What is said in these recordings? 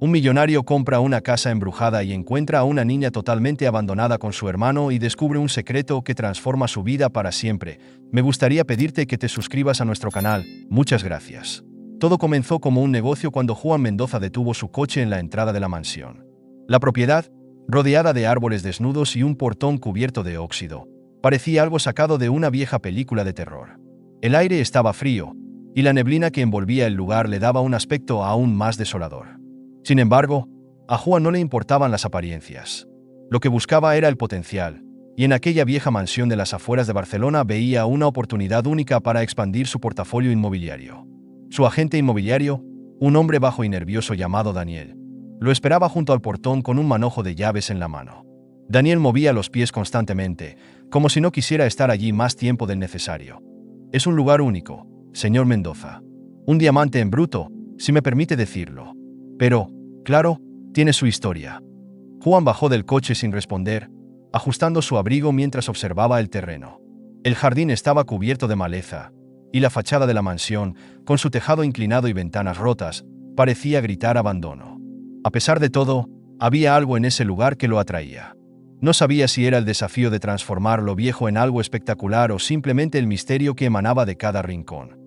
Un millonario compra una casa embrujada y encuentra a una niña totalmente abandonada con su hermano y descubre un secreto que transforma su vida para siempre. Me gustaría pedirte que te suscribas a nuestro canal. Muchas gracias. Todo comenzó como un negocio cuando Juan Mendoza detuvo su coche en la entrada de la mansión. La propiedad, rodeada de árboles desnudos y un portón cubierto de óxido, parecía algo sacado de una vieja película de terror. El aire estaba frío, y la neblina que envolvía el lugar le daba un aspecto aún más desolador. Sin embargo, a Juan no le importaban las apariencias. Lo que buscaba era el potencial, y en aquella vieja mansión de las afueras de Barcelona veía una oportunidad única para expandir su portafolio inmobiliario. Su agente inmobiliario, un hombre bajo y nervioso llamado Daniel, lo esperaba junto al portón con un manojo de llaves en la mano. Daniel movía los pies constantemente, como si no quisiera estar allí más tiempo del necesario. Es un lugar único, señor Mendoza. Un diamante en bruto, si me permite decirlo. Pero, claro, tiene su historia. Juan bajó del coche sin responder, ajustando su abrigo mientras observaba el terreno. El jardín estaba cubierto de maleza, y la fachada de la mansión, con su tejado inclinado y ventanas rotas, parecía gritar abandono. A pesar de todo, había algo en ese lugar que lo atraía. No sabía si era el desafío de transformar lo viejo en algo espectacular o simplemente el misterio que emanaba de cada rincón.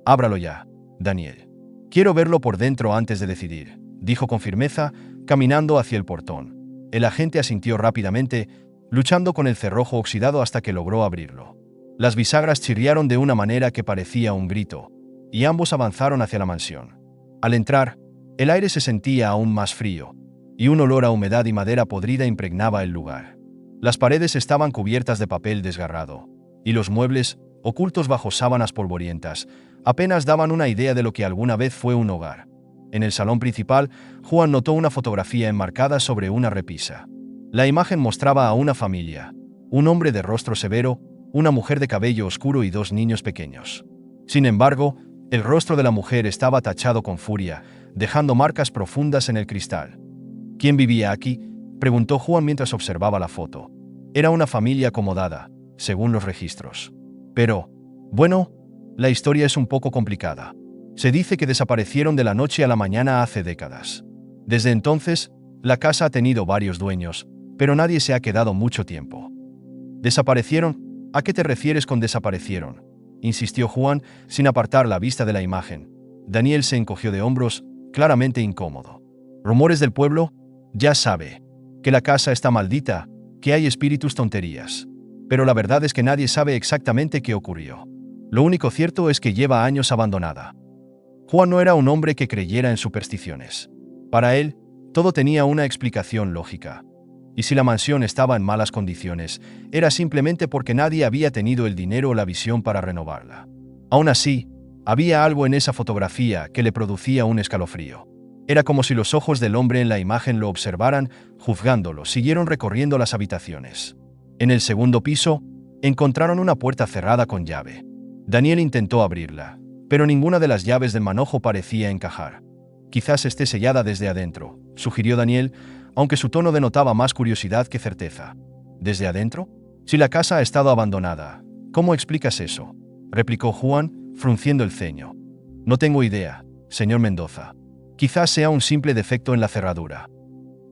«Ábralo ya, Daniel. Quiero verlo por dentro antes de decidir», dijo con firmeza, caminando hacia el portón. El agente asintió rápidamente, luchando con el cerrojo oxidado hasta que logró abrirlo. Las bisagras chirriaron de una manera que parecía un grito, y ambos avanzaron hacia la mansión. Al entrar, el aire se sentía aún más frío, y un olor a humedad y madera podrida impregnaba el lugar. Las paredes estaban cubiertas de papel desgarrado, y los muebles, ocultos bajo sábanas polvorientas, apenas daban una idea de lo que alguna vez fue un hogar. En el salón principal, Juan notó una fotografía enmarcada sobre una repisa. La imagen mostraba a una familia, un hombre de rostro severo, una mujer de cabello oscuro y dos niños pequeños. Sin embargo, el rostro de la mujer estaba tachado con furia, dejando marcas profundas en el cristal. «¿Quién vivía aquí?», preguntó Juan mientras observaba la foto. Era una familia acomodada, según los registros. Pero, bueno, la historia es un poco complicada. Se dice que desaparecieron de la noche a la mañana hace décadas. Desde entonces, la casa ha tenido varios dueños, pero nadie se ha quedado mucho tiempo. «¿Desaparecieron? ¿A qué te refieres con desaparecieron?», insistió Juan, sin apartar la vista de la imagen. Daniel se encogió de hombros, claramente incómodo. «Rumores del pueblo, ya sabe, que la casa está maldita, que hay espíritus, tonterías. Pero la verdad es que nadie sabe exactamente qué ocurrió. Lo único cierto es que lleva años abandonada». Juan no era un hombre que creyera en supersticiones. Para él, todo tenía una explicación lógica. Y si la mansión estaba en malas condiciones, era simplemente porque nadie había tenido el dinero o la visión para renovarla. Aún así, había algo en esa fotografía que le producía un escalofrío. Era como si los ojos del hombre en la imagen lo observaran, juzgándolo. Siguieron recorriendo las habitaciones. En el segundo piso, encontraron una puerta cerrada con llave. Daniel intentó abrirla, pero ninguna de las llaves del manojo parecía encajar. «Quizás esté sellada desde adentro», sugirió Daniel, aunque su tono denotaba más curiosidad que certeza. «¿Desde adentro? Si la casa ha estado abandonada, ¿cómo explicas eso?», replicó Juan, frunciendo el ceño. «No tengo idea, señor Mendoza. Quizás sea un simple defecto en la cerradura».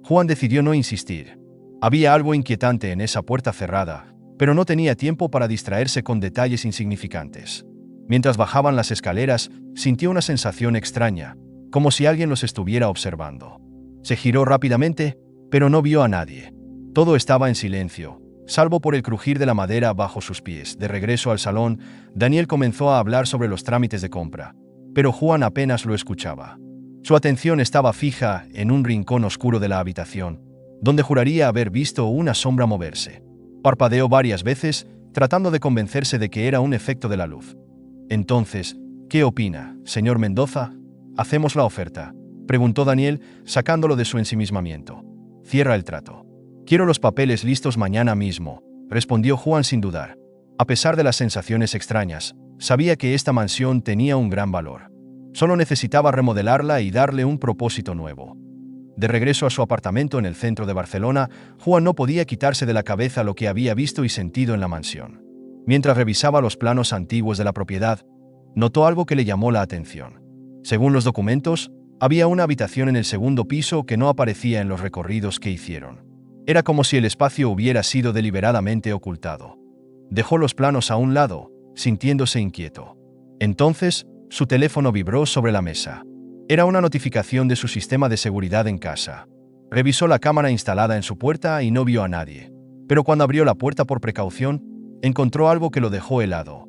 Juan decidió no insistir. Había algo inquietante en esa puerta cerrada, pero no tenía tiempo para distraerse con detalles insignificantes. Mientras bajaban las escaleras, sintió una sensación extraña, como si alguien los estuviera observando. Se giró rápidamente, pero no vio a nadie. Todo estaba en silencio, salvo por el crujir de la madera bajo sus pies. De regreso al salón, Daniel comenzó a hablar sobre los trámites de compra, pero Juan apenas lo escuchaba. Su atención estaba fija en un rincón oscuro de la habitación, donde juraría haber visto una sombra moverse. Parpadeó varias veces, tratando de convencerse de que era un efecto de la luz. «Entonces, ¿qué opina, señor Mendoza? ¿Hacemos la oferta?», preguntó Daniel, sacándolo de su ensimismamiento. «Cierra el trato». «Quiero los papeles listos mañana mismo», respondió Juan sin dudar. A pesar de las sensaciones extrañas, sabía que esta mansión tenía un gran valor. Solo necesitaba remodelarla y darle un propósito nuevo. De regreso a su apartamento en el centro de Barcelona, Juan no podía quitarse de la cabeza lo que había visto y sentido en la mansión. Mientras revisaba los planos antiguos de la propiedad, notó algo que le llamó la atención. Según los documentos, Había una habitación en el segundo piso que no aparecía en los recorridos que hicieron. Era como si el espacio hubiera sido deliberadamente ocultado. Dejó los planos a un lado, sintiéndose inquieto. Entonces, su teléfono vibró sobre la mesa. Era una notificación de su sistema de seguridad en casa. Revisó la cámara instalada en su puerta y no vio a nadie. Pero cuando abrió la puerta por precaución, encontró algo que lo dejó helado.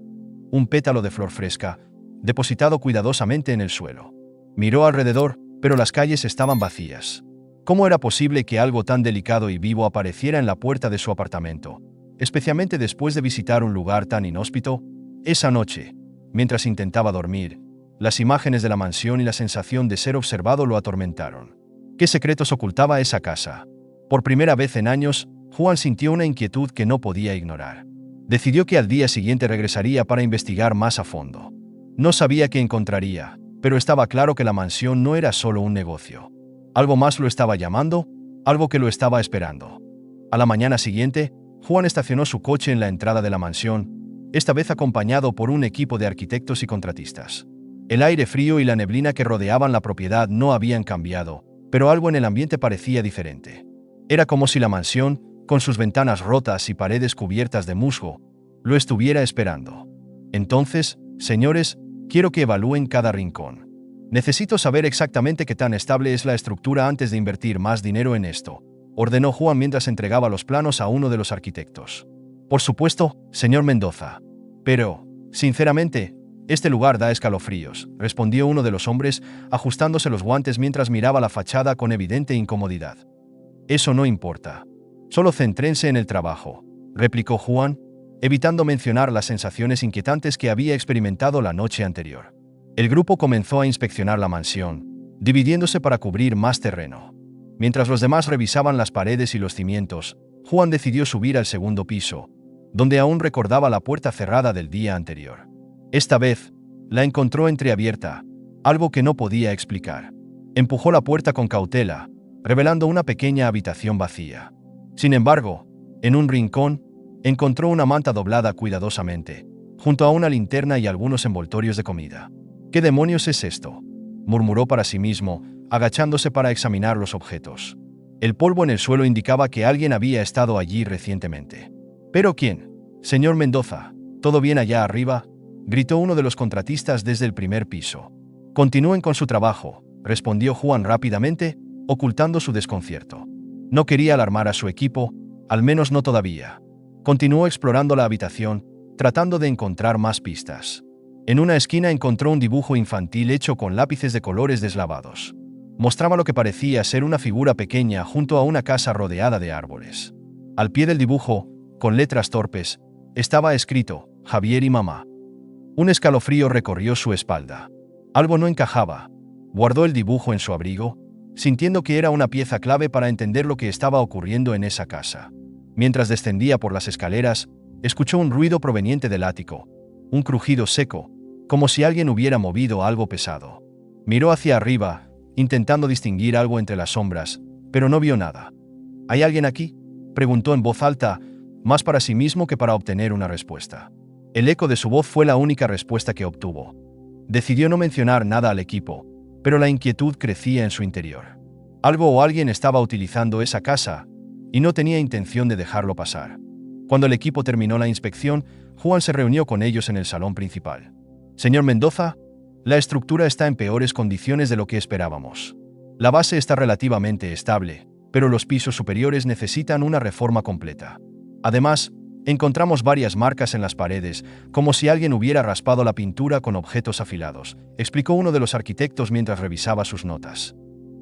Un pétalo de flor fresca, depositado cuidadosamente en el suelo. Miró alrededor, pero las calles estaban vacías. ¿Cómo era posible que algo tan delicado y vivo apareciera en la puerta de su apartamento, especialmente después de visitar un lugar tan inhóspito? Esa noche, mientras intentaba dormir, las imágenes de la mansión y la sensación de ser observado lo atormentaron. ¿Qué secretos ocultaba esa casa? Por primera vez en años, Juan sintió una inquietud que no podía ignorar. Decidió que al día siguiente regresaría para investigar más a fondo. No sabía qué encontraría, pero estaba claro que la mansión no era solo un negocio. Algo más lo estaba llamando, algo que lo estaba esperando. A la mañana siguiente, Juan estacionó su coche en la entrada de la mansión, esta vez acompañado por un equipo de arquitectos y contratistas. El aire frío y la neblina que rodeaban la propiedad no habían cambiado, pero algo en el ambiente parecía diferente. Era como si la mansión, con sus ventanas rotas y paredes cubiertas de musgo, lo estuviera esperando. Entonces, señores, quiero que evalúen cada rincón. Necesito saber exactamente qué tan estable es la estructura antes de invertir más dinero en esto, ordenó Juan mientras entregaba los planos a uno de los arquitectos. Por supuesto, señor Mendoza. Pero, sinceramente, este lugar da escalofríos, respondió uno de los hombres, ajustándose los guantes mientras miraba la fachada con evidente incomodidad. Eso no importa. Solo céntrense en el trabajo, replicó Juan, evitando mencionar las sensaciones inquietantes que había experimentado la noche anterior. El grupo comenzó a inspeccionar la mansión, dividiéndose para cubrir más terreno. Mientras los demás revisaban las paredes y los cimientos, Juan decidió subir al segundo piso, donde aún recordaba la puerta cerrada del día anterior. Esta vez, la encontró entreabierta, algo que no podía explicar. Empujó la puerta con cautela, revelando una pequeña habitación vacía. Sin embargo, en un rincón, encontró una manta doblada cuidadosamente, junto a una linterna y algunos envoltorios de comida. ¿Qué demonios es esto?, murmuró para sí mismo, agachándose para examinar los objetos. El polvo en el suelo indicaba que alguien había estado allí recientemente. ¿Pero quién? Señor Mendoza, ¿todo bien allá arriba?, gritó uno de los contratistas desde el primer piso. Continúen con su trabajo, respondió Juan rápidamente, ocultando su desconcierto. No quería alarmar a su equipo, al menos no todavía. Continuó explorando la habitación, tratando de encontrar más pistas. En una esquina encontró un dibujo infantil hecho con lápices de colores deslavados. Mostraba lo que parecía ser una figura pequeña junto a una casa rodeada de árboles. Al pie del dibujo, con letras torpes, estaba escrito, Javier y mamá. Un escalofrío recorrió su espalda. Algo no encajaba. Guardó el dibujo en su abrigo, sintiendo que era una pieza clave para entender lo que estaba ocurriendo en esa casa. Mientras descendía por las escaleras, escuchó un ruido proveniente del ático, un crujido seco, como si alguien hubiera movido algo pesado. Miró hacia arriba, intentando distinguir algo entre las sombras, pero no vio nada. ¿Hay alguien aquí?, preguntó en voz alta, más para sí mismo que para obtener una respuesta. El eco de su voz fue la única respuesta que obtuvo. Decidió no mencionar nada al equipo, pero la inquietud crecía en su interior. Algo o alguien estaba utilizando esa casa, y no tenía intención de dejarlo pasar. Cuando el equipo terminó la inspección, Juan se reunió con ellos en el salón principal. Señor Mendoza, la estructura está en peores condiciones de lo que esperábamos. La base está relativamente estable, pero los pisos superiores necesitan una reforma completa. Además, encontramos varias marcas en las paredes, como si alguien hubiera raspado la pintura con objetos afilados, explicó uno de los arquitectos mientras revisaba sus notas.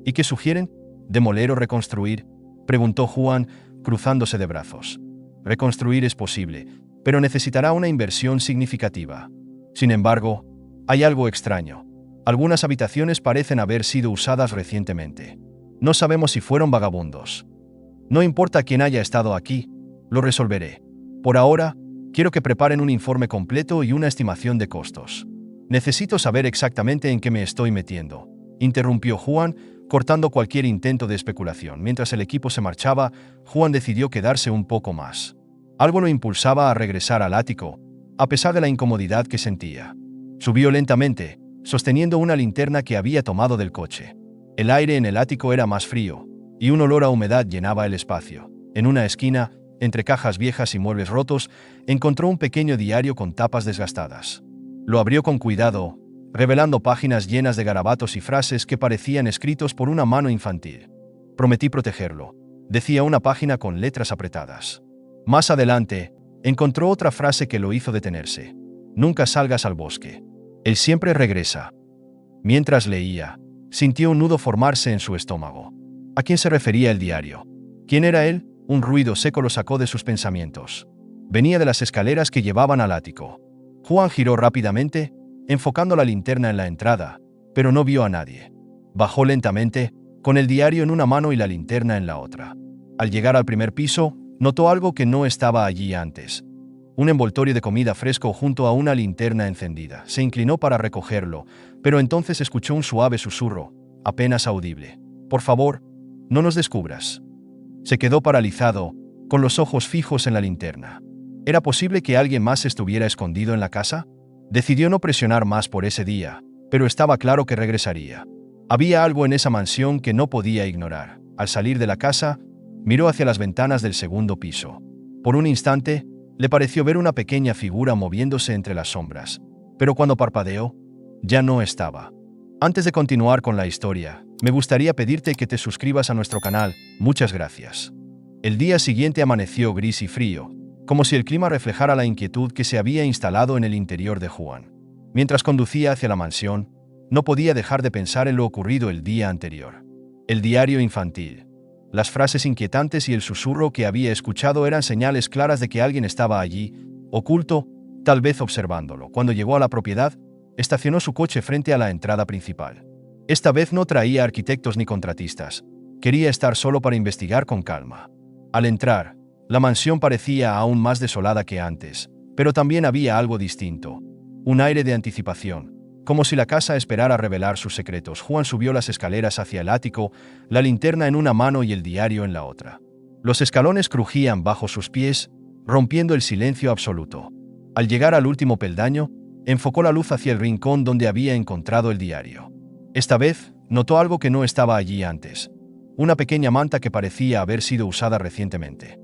¿Y qué sugieren? ¿Demoler o reconstruir?, preguntó Juan, cruzándose de brazos. Reconstruir es posible, pero necesitará una inversión significativa. Sin embargo, hay algo extraño. Algunas habitaciones parecen haber sido usadas recientemente. No sabemos si fueron vagabundos. No importa quién haya estado aquí, lo resolveré. Por ahora, quiero que preparen un informe completo y una estimación de costos. Necesito saber exactamente en qué me estoy metiendo, interrumpió Juan, cortando cualquier intento de especulación. Mientras el equipo se marchaba, Juan decidió quedarse un poco más. Algo lo impulsaba a regresar al ático, a pesar de la incomodidad que sentía. Subió lentamente, sosteniendo una linterna que había tomado del coche. El aire en el ático era más frío, y un olor a humedad llenaba el espacio. En una esquina, entre cajas viejas y muebles rotos, encontró un pequeño diario con tapas desgastadas. Lo abrió con cuidado, revelando páginas llenas de garabatos y frases que parecían escritos por una mano infantil. Prometí protegerlo, decía una página con letras apretadas. Más adelante, encontró otra frase que lo hizo detenerse. Nunca salgas al bosque. Él siempre regresa. Mientras leía, sintió un nudo formarse en su estómago. ¿A quién se refería el diario? ¿Quién era él? Un ruido seco lo sacó de sus pensamientos. Venía de las escaleras que llevaban al ático. Juan giró rápidamente, enfocando la linterna en la entrada, pero no vio a nadie. Bajó lentamente, con el diario en una mano y la linterna en la otra. Al llegar al primer piso, notó algo que no estaba allí antes. Un envoltorio de comida fresco junto a una linterna encendida. Se inclinó para recogerlo, pero entonces escuchó un suave susurro, apenas audible. «Por favor, no nos descubras». Se quedó paralizado, con los ojos fijos en la linterna. ¿Era posible que alguien más estuviera escondido en la casa? Decidió no presionar más por ese día, pero estaba claro que regresaría. Había algo en esa mansión que no podía ignorar. Al salir de la casa, miró hacia las ventanas del segundo piso. Por un instante, le pareció ver una pequeña figura moviéndose entre las sombras, pero cuando parpadeó, ya no estaba. Antes de continuar con la historia, me gustaría pedirte que te suscribas a nuestro canal. Muchas gracias. El día siguiente amaneció gris y frío, como si el clima reflejara la inquietud que se había instalado en el interior de Juan. Mientras conducía hacia la mansión, no podía dejar de pensar en lo ocurrido el día anterior. El diario infantil, las frases inquietantes y el susurro que había escuchado eran señales claras de que alguien estaba allí, oculto, tal vez observándolo. Cuando llegó a la propiedad, estacionó su coche frente a la entrada principal. Esta vez no traía arquitectos ni contratistas. Quería estar solo para investigar con calma. Al entrar, la mansión parecía aún más desolada que antes, pero también había algo distinto. Un aire de anticipación, como si la casa esperara revelar sus secretos. Juan subió las escaleras hacia el ático, la linterna en una mano y el diario en la otra. Los escalones crujían bajo sus pies, rompiendo el silencio absoluto. Al llegar al último peldaño, enfocó la luz hacia el rincón donde había encontrado el diario. Esta vez, notó algo que no estaba allí antes. Una pequeña manta que parecía haber sido usada recientemente.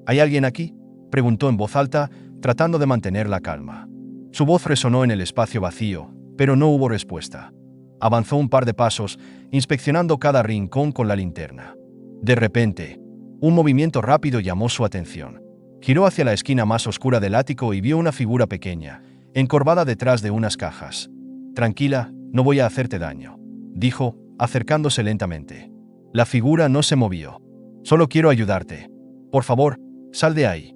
¿Hay alguien aquí?, preguntó en voz alta, tratando de mantener la calma. Su voz resonó en el espacio vacío, pero no hubo respuesta. Avanzó un par de pasos, inspeccionando cada rincón con la linterna. De repente, un movimiento rápido llamó su atención. Giró hacia la esquina más oscura del ático y vio una figura pequeña, encorvada detrás de unas cajas. «Tranquila, no voy a hacerte daño», dijo, acercándose lentamente. La figura no se movió. «Solo quiero ayudarte. Por favor, sal de ahí».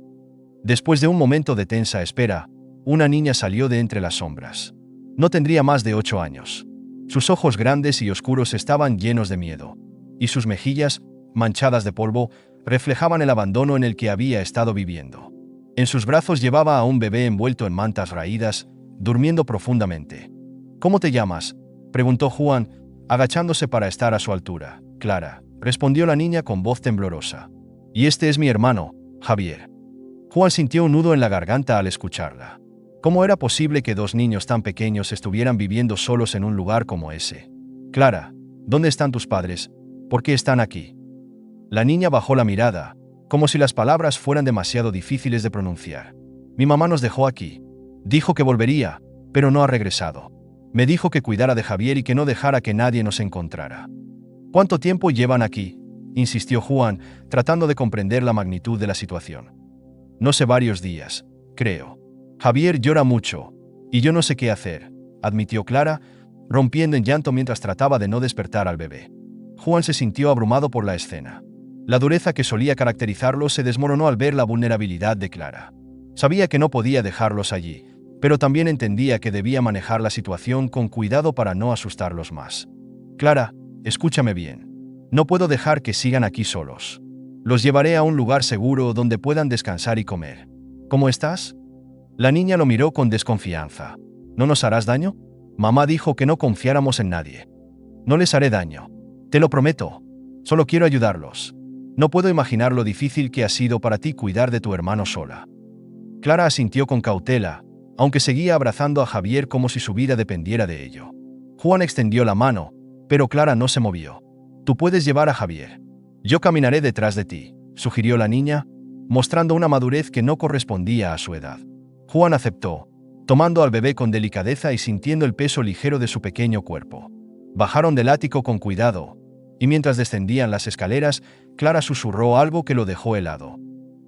Después de un momento de tensa espera, una niña salió de entre las sombras. No tendría más de 8 años. Sus ojos grandes y oscuros estaban llenos de miedo, y sus mejillas, manchadas de polvo, reflejaban el abandono en el que había estado viviendo. En sus brazos llevaba a un bebé envuelto en mantas raídas, durmiendo profundamente. «¿Cómo te llamas?», preguntó Juan, agachándose para estar a su altura. «Clara», respondió la niña con voz temblorosa. «Y este es mi hermano, Javier». Juan sintió un nudo en la garganta al escucharla. ¿Cómo era posible que 2 niños tan pequeños estuvieran viviendo solos en un lugar como ese? «Clara, ¿dónde están tus padres? ¿Por qué están aquí?». La niña bajó la mirada, como si las palabras fueran demasiado difíciles de pronunciar. «Mi mamá nos dejó aquí. Dijo que volvería, pero no ha regresado. Me dijo que cuidara de Javier y que no dejara que nadie nos encontrara». «¿Cuánto tiempo llevan aquí?», insistió Juan, tratando de comprender la magnitud de la situación. «No sé, varios días, creo. Javier llora mucho, y yo no sé qué hacer», admitió Clara, rompiendo en llanto mientras trataba de no despertar al bebé. Juan se sintió abrumado por la escena. La dureza que solía caracterizarlo se desmoronó al ver la vulnerabilidad de Clara. Sabía que no podía dejarlos allí, pero también entendía que debía manejar la situación con cuidado para no asustarlos más. «Clara, escúchame bien. No puedo dejar que sigan aquí solos. Los llevaré a un lugar seguro donde puedan descansar y comer. ¿Cómo estás?». La niña lo miró con desconfianza. «¿No nos harás daño? Mamá dijo que no confiáramos en nadie». «No les haré daño. Te lo prometo. Solo quiero ayudarlos. No puedo imaginar lo difícil que ha sido para ti cuidar de tu hermano sola». Clara asintió con cautela, aunque seguía abrazando a Javier como si su vida dependiera de ello. Juan extendió la mano, Pero Clara no se movió. «Tú puedes llevar a Javier. Yo caminaré detrás de ti», sugirió la niña, mostrando una madurez que no correspondía a su edad. Juan aceptó, tomando al bebé con delicadeza y sintiendo el peso ligero de su pequeño cuerpo. Bajaron del ático con cuidado, y mientras descendían las escaleras, Clara susurró algo que lo dejó helado.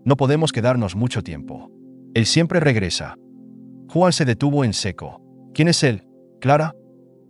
«No podemos quedarnos mucho tiempo. Él siempre regresa». Juan se detuvo en seco. «¿Quién es él, Clara?»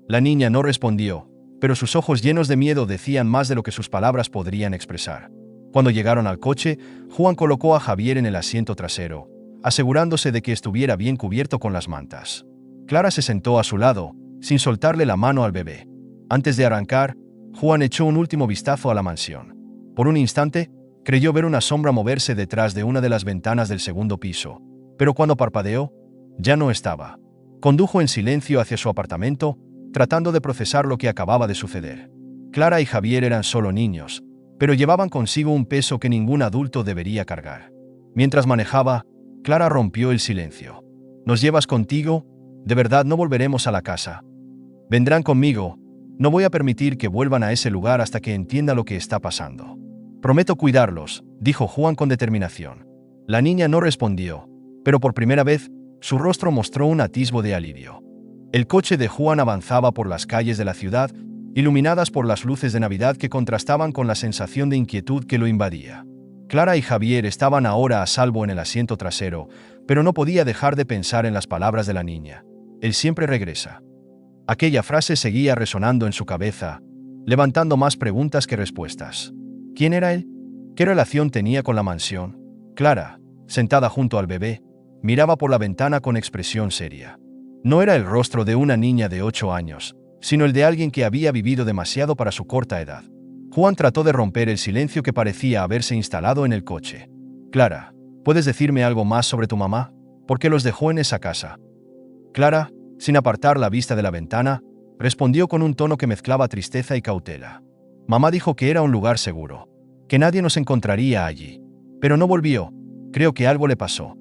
La niña no respondió, pero sus ojos llenos de miedo decían más de lo que sus palabras podrían expresar. Cuando llegaron al coche, Juan colocó a Javier en el asiento trasero, asegurándose de que estuviera bien cubierto con las mantas. Clara se sentó a su lado, sin soltarle la mano al bebé. Antes de arrancar, Juan echó un último vistazo a la mansión. Por un instante, creyó ver una sombra moverse detrás de una de las ventanas del segundo piso, pero cuando parpadeó, ya no estaba. Condujo en silencio hacia su apartamento, tratando de procesar lo que acababa de suceder. Clara y Javier eran solo niños, pero llevaban consigo un peso que ningún adulto debería cargar. Mientras manejaba, Clara rompió el silencio. «¿Nos llevas contigo? ¿De verdad no volveremos a la casa?» «Vendrán conmigo. No voy a permitir que vuelvan a ese lugar hasta que entienda lo que está pasando. Prometo cuidarlos», dijo Juan con determinación. La niña no respondió, pero por primera vez, su rostro mostró un atisbo de alivio. El coche de Juan avanzaba por las calles de la ciudad, iluminadas por las luces de Navidad que contrastaban con la sensación de inquietud que lo invadía. Clara y Javier estaban ahora a salvo en el asiento trasero, pero no podía dejar de pensar en las palabras de la niña. «Él siempre regresa». Aquella frase seguía resonando en su cabeza, levantando más preguntas que respuestas. ¿Quién era él? ¿Qué relación tenía con la mansión? Clara, sentada junto al bebé, miraba por la ventana con expresión seria. No era el rostro de una niña de 8 años, sino el de alguien que había vivido demasiado para su corta edad. Juan trató de romper el silencio que parecía haberse instalado en el coche. «Clara, ¿puedes decirme algo más sobre tu mamá? ¿Por qué los dejó en esa casa?» Clara, sin apartar la vista de la ventana, respondió con un tono que mezclaba tristeza y cautela. «Mamá dijo que era un lugar seguro, que nadie nos encontraría allí. Pero no volvió. Creo que algo le pasó.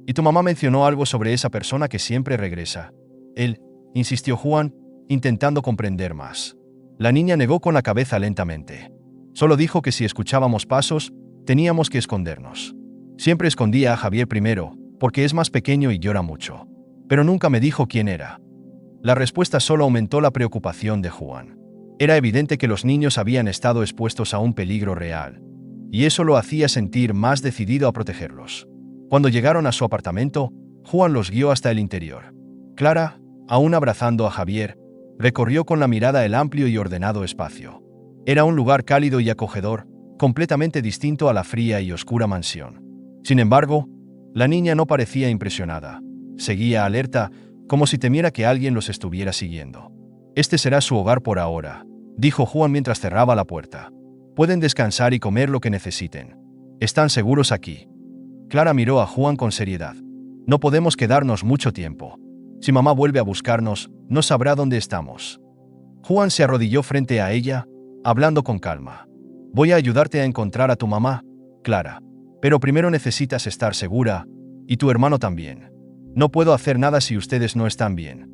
Y tu mamá mencionó algo sobre esa persona que siempre regresa». «Él», insistió Juan, intentando comprender más. La niña negó con la cabeza lentamente. «Solo dijo que si escuchábamos pasos, teníamos que escondernos. Siempre escondía a Javier primero, porque es más pequeño y llora mucho. Pero nunca me dijo quién era». La respuesta solo aumentó la preocupación de Juan. Era evidente que los niños habían estado expuestos a un peligro real, y eso lo hacía sentir más decidido a protegerlos. Cuando llegaron a su apartamento, Juan los guió hasta el interior. Clara, aún abrazando a Javier, recorrió con la mirada el amplio y ordenado espacio. Era un lugar cálido y acogedor, completamente distinto a la fría y oscura mansión. Sin embargo, la niña no parecía impresionada. Seguía alerta, como si temiera que alguien los estuviera siguiendo. «Este será su hogar por ahora», dijo Juan mientras cerraba la puerta. «Pueden descansar y comer lo que necesiten. Están seguros aquí». Clara miró a Juan con seriedad. «No podemos quedarnos mucho tiempo. Si mamá vuelve a buscarnos, no sabrá dónde estamos». Juan se arrodilló frente a ella, hablando con calma. «Voy a ayudarte a encontrar a tu mamá, Clara. Pero primero necesitas estar segura, y tu hermano también. No puedo hacer nada si ustedes no están bien».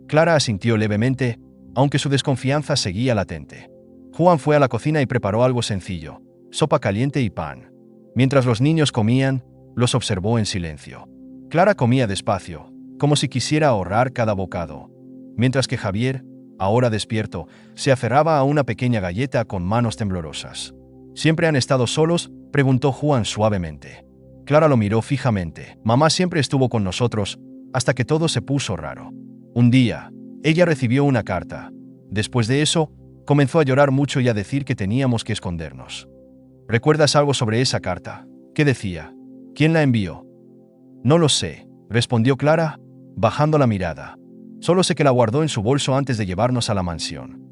Clara asintió levemente, aunque su desconfianza seguía latente. Juan fue a la cocina y preparó algo sencillo: sopa caliente y pan. Mientras los niños comían, los observó en silencio. Clara comía despacio, como si quisiera ahorrar cada bocado, mientras que Javier, ahora despierto, se aferraba a una pequeña galleta con manos temblorosas. «¿Siempre han estado solos?», preguntó Juan suavemente. Clara lo miró fijamente. «Mamá siempre estuvo con nosotros, hasta que todo se puso raro. Un día, ella recibió una carta. Después de eso, comenzó a llorar mucho y a decir que teníamos que escondernos». «¿Recuerdas algo sobre esa carta? ¿Qué decía? ¿Quién la envió?» «No lo sé», respondió Clara, bajando la mirada. «Solo sé que la guardó en su bolso antes de llevarnos a la mansión».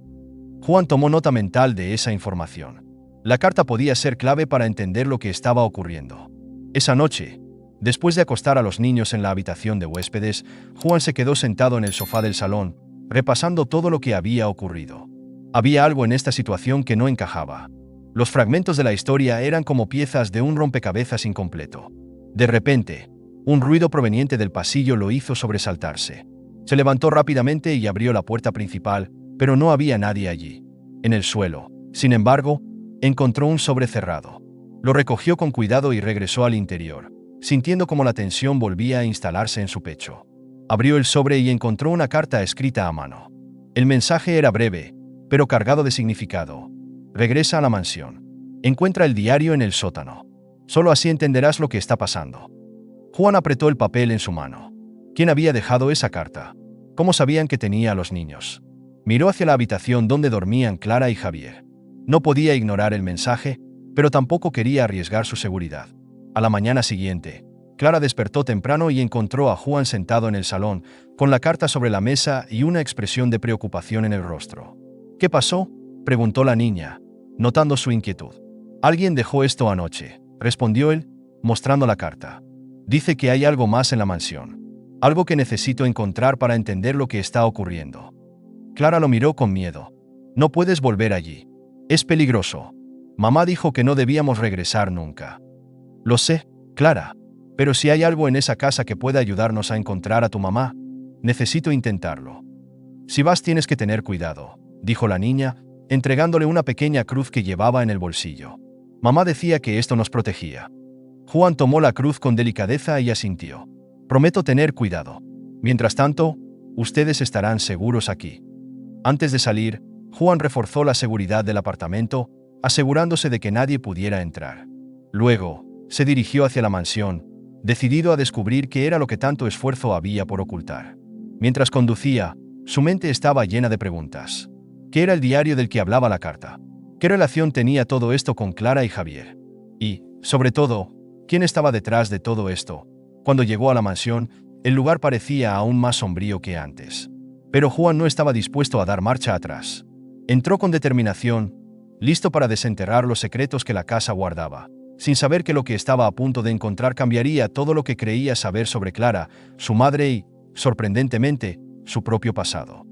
Juan tomó nota mental de esa información. La carta podía ser clave para entender lo que estaba ocurriendo. Esa noche, después de acostar a los niños en la habitación de huéspedes, Juan se quedó sentado en el sofá del salón, repasando todo lo que había ocurrido. Había algo en esta situación que no encajaba. Los fragmentos de la historia eran como piezas de un rompecabezas incompleto. De repente, un ruido proveniente del pasillo lo hizo sobresaltarse. Se levantó rápidamente y abrió la puerta principal, pero no había nadie allí. En el suelo, sin embargo, encontró un sobre cerrado. Lo recogió con cuidado y regresó al interior, sintiendo como la tensión volvía a instalarse en su pecho. Abrió el sobre y encontró una carta escrita a mano. El mensaje era breve, pero cargado de significado. Regresa a la mansión. Encuentra el diario en el sótano. Solo así entenderás lo que está pasando. Juan apretó el papel en su mano. ¿Quién había dejado esa carta? ¿Cómo sabían que tenía a los niños? Miró hacia la habitación donde dormían Clara y Javier. No podía ignorar el mensaje, pero tampoco quería arriesgar su seguridad. A la mañana siguiente, Clara despertó temprano y encontró a Juan sentado en el salón, con la carta sobre la mesa y una expresión de preocupación en el rostro. ¿Qué pasó?, preguntó la niña, notando su inquietud. «Alguien dejó esto anoche», respondió él, mostrando la carta. «Dice que hay algo más en la mansión. Algo que necesito encontrar para entender lo que está ocurriendo». Clara lo miró con miedo. «No puedes volver allí. Es peligroso. Mamá dijo que no debíamos regresar nunca». «Lo sé, Clara. Pero si hay algo en esa casa que pueda ayudarnos a encontrar a tu mamá, necesito intentarlo». «Si vas tienes que tener cuidado», dijo la niña, entregándole una pequeña cruz que llevaba en el bolsillo. «Mamá decía que esto nos protegía». Juan tomó la cruz con delicadeza y asintió. «Prometo tener cuidado. Mientras tanto, ustedes estarán seguros aquí». Antes de salir, Juan reforzó la seguridad del apartamento, asegurándose de que nadie pudiera entrar. Luego, se dirigió hacia la mansión, decidido a descubrir qué era lo que tanto esfuerzo había por ocultar. Mientras conducía, su mente estaba llena de preguntas. ¿Qué era el diario del que hablaba la carta? ¿Qué relación tenía todo esto con Clara y Javier? Y, sobre todo, ¿quién estaba detrás de todo esto? Cuando llegó a la mansión, el lugar parecía aún más sombrío que antes. Pero Juan no estaba dispuesto a dar marcha atrás. Entró con determinación, listo para desenterrar los secretos que la casa guardaba, sin saber que lo que estaba a punto de encontrar cambiaría todo lo que creía saber sobre Clara, su madre y, sorprendentemente, su propio pasado.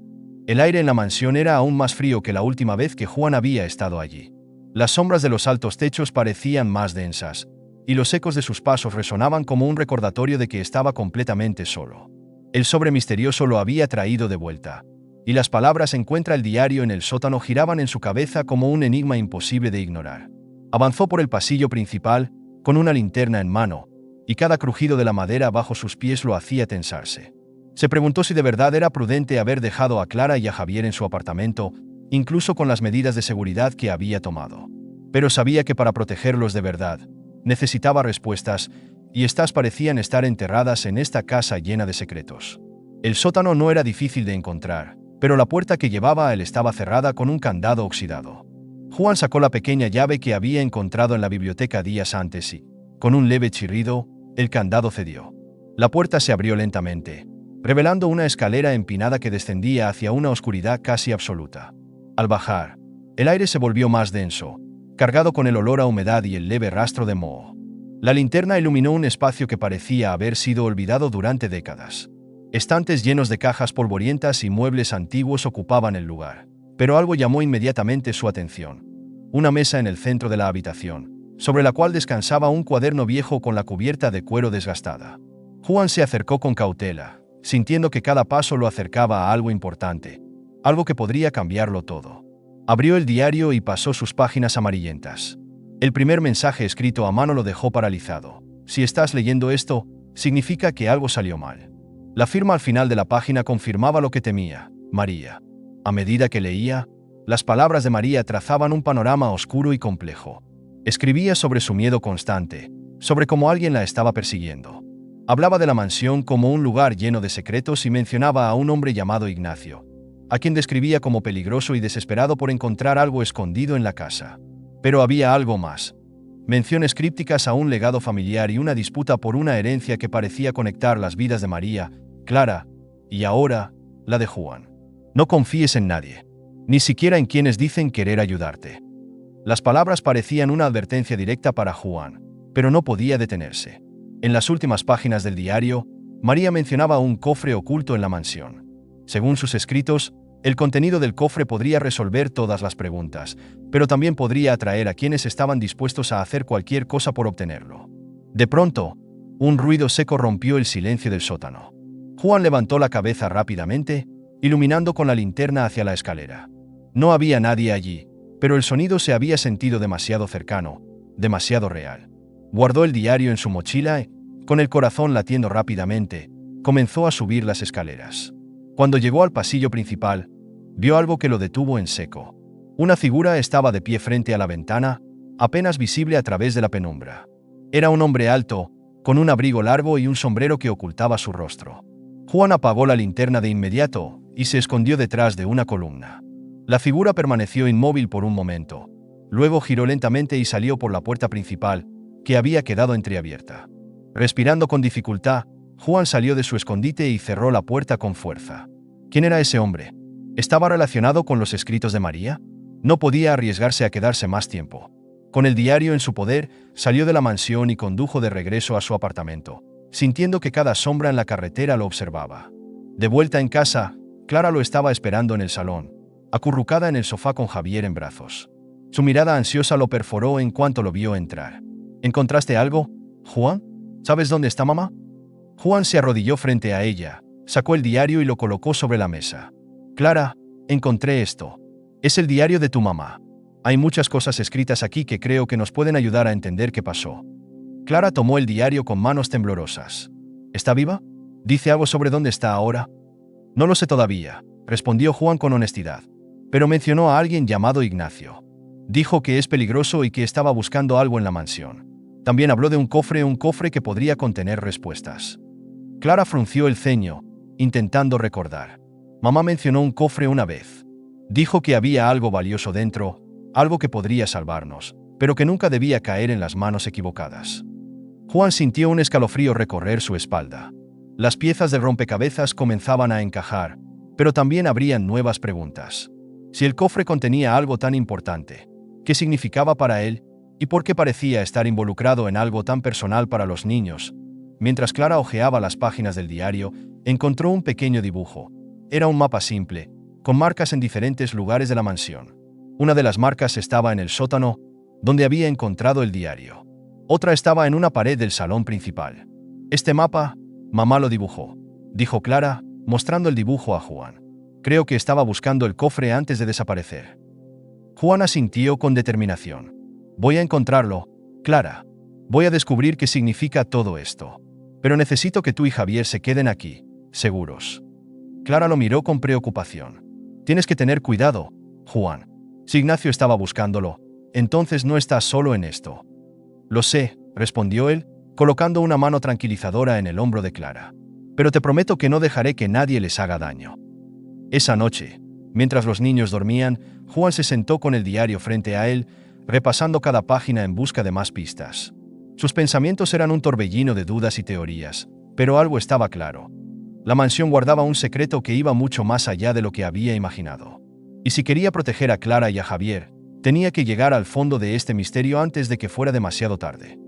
El aire en la mansión era aún más frío que la última vez que Juan había estado allí. Las sombras de los altos techos parecían más densas, y los ecos de sus pasos resonaban como un recordatorio de que estaba completamente solo. El sobre misterioso lo había traído de vuelta, y las palabras «encuentra el diario en el sótano» giraban en su cabeza como un enigma imposible de ignorar. Avanzó por el pasillo principal, con una linterna en mano, y cada crujido de la madera bajo sus pies lo hacía tensarse. Se preguntó si de verdad era prudente haber dejado a Clara y a Javier en su apartamento, incluso con las medidas de seguridad que había tomado. Pero sabía que para protegerlos de verdad, necesitaba respuestas, y estas parecían estar enterradas en esta casa llena de secretos. El sótano no era difícil de encontrar, pero la puerta que llevaba a él estaba cerrada con un candado oxidado. Juan sacó la pequeña llave que había encontrado en la biblioteca días antes y, con un leve chirrido, el candado cedió. La puerta se abrió lentamente, revelando una escalera empinada que descendía hacia una oscuridad casi absoluta. Al bajar, el aire se volvió más denso, cargado con el olor a humedad y el leve rastro de moho. La linterna iluminó un espacio que parecía haber sido olvidado durante décadas. Estantes llenos de cajas polvorientas y muebles antiguos ocupaban el lugar, pero algo llamó inmediatamente su atención. Una mesa en el centro de la habitación, sobre la cual descansaba un cuaderno viejo con la cubierta de cuero desgastada. Juan se acercó con cautela, sintiendo que cada paso lo acercaba a algo importante, algo que podría cambiarlo todo. Abrió el diario y pasó sus páginas amarillentas. El primer mensaje escrito a mano lo dejó paralizado. «Si estás leyendo esto, significa que algo salió mal». La firma al final de la página confirmaba lo que temía: María. A medida que leía, las palabras de María trazaban un panorama oscuro y complejo. Escribía sobre su miedo constante, sobre cómo alguien la estaba persiguiendo. Hablaba de la mansión como un lugar lleno de secretos y mencionaba a un hombre llamado Ignacio, a quien describía como peligroso y desesperado por encontrar algo escondido en la casa. Pero había algo más. Menciones crípticas a un legado familiar y una disputa por una herencia que parecía conectar las vidas de María, Clara, y ahora, la de Juan. «No confíes en nadie, ni siquiera en quienes dicen querer ayudarte». Las palabras parecían una advertencia directa para Juan, pero no podía detenerse. En las últimas páginas del diario, María mencionaba un cofre oculto en la mansión. Según sus escritos, el contenido del cofre podría resolver todas las preguntas, pero también podría atraer a quienes estaban dispuestos a hacer cualquier cosa por obtenerlo. De pronto, un ruido seco rompió el silencio del sótano. Juan levantó la cabeza rápidamente, iluminando con la linterna hacia la escalera. No había nadie allí, pero el sonido se había sentido demasiado cercano, demasiado real. Guardó el diario en su mochila y, con el corazón latiendo rápidamente, comenzó a subir las escaleras. Cuando llegó al pasillo principal, vio algo que lo detuvo en seco. Una figura estaba de pie frente a la ventana, apenas visible a través de la penumbra. Era un hombre alto, con un abrigo largo y un sombrero que ocultaba su rostro. Juan apagó la linterna de inmediato y se escondió detrás de una columna. La figura permaneció inmóvil por un momento. Luego giró lentamente y salió por la puerta principal, que había quedado entreabierta. Respirando con dificultad, Juan salió de su escondite y cerró la puerta con fuerza. ¿Quién era ese hombre? ¿Estaba relacionado con los escritos de María? No podía arriesgarse a quedarse más tiempo. Con el diario en su poder, salió de la mansión y condujo de regreso a su apartamento, sintiendo que cada sombra en la carretera lo observaba. De vuelta en casa, Clara lo estaba esperando en el salón, acurrucada en el sofá con Javier en brazos. Su mirada ansiosa lo perforó en cuanto lo vio entrar. ¿Encontraste algo, Juan? ¿Sabes dónde está mamá? Juan se arrodilló frente a ella, sacó el diario y lo colocó sobre la mesa. Clara, encontré esto. Es el diario de tu mamá. Hay muchas cosas escritas aquí que creo que nos pueden ayudar a entender qué pasó. Clara tomó el diario con manos temblorosas. ¿Está viva? ¿Dice algo sobre dónde está ahora? No lo sé todavía, respondió Juan con honestidad. Pero mencionó a alguien llamado Ignacio. Dijo que es peligroso y que estaba buscando algo en la mansión. También habló de un cofre que podría contener respuestas. Clara frunció el ceño, intentando recordar. Mamá mencionó un cofre una vez. Dijo que había algo valioso dentro, algo que podría salvarnos, pero que nunca debía caer en las manos equivocadas. Juan sintió un escalofrío recorrer su espalda. Las piezas del rompecabezas comenzaban a encajar, pero también habrían nuevas preguntas. Si el cofre contenía algo tan importante, ¿qué significaba para él? ¿Y por qué parecía estar involucrado en algo tan personal para los niños? Mientras Clara hojeaba las páginas del diario, encontró un pequeño dibujo. Era un mapa simple, con marcas en diferentes lugares de la mansión. Una de las marcas estaba en el sótano, donde había encontrado el diario. Otra estaba en una pared del salón principal. Este mapa, mamá lo dibujó, dijo Clara, mostrando el dibujo a Juan. Creo que estaba buscando el cofre antes de desaparecer. Juan asintió con determinación. Voy a encontrarlo, Clara. Voy a descubrir qué significa todo esto. Pero necesito que tú y Javier se queden aquí, seguros. Clara lo miró con preocupación. Tienes que tener cuidado, Juan. Si Ignacio estaba buscándolo, entonces no estás solo en esto. Lo sé, respondió él, colocando una mano tranquilizadora en el hombro de Clara. Pero te prometo que no dejaré que nadie les haga daño. Esa noche, mientras los niños dormían, Juan se sentó con el diario frente a él, repasando cada página en busca de más pistas. Sus pensamientos eran un torbellino de dudas y teorías, pero algo estaba claro. La mansión guardaba un secreto que iba mucho más allá de lo que había imaginado. Y si quería proteger a Clara y a Javier, tenía que llegar al fondo de este misterio antes de que fuera demasiado tarde.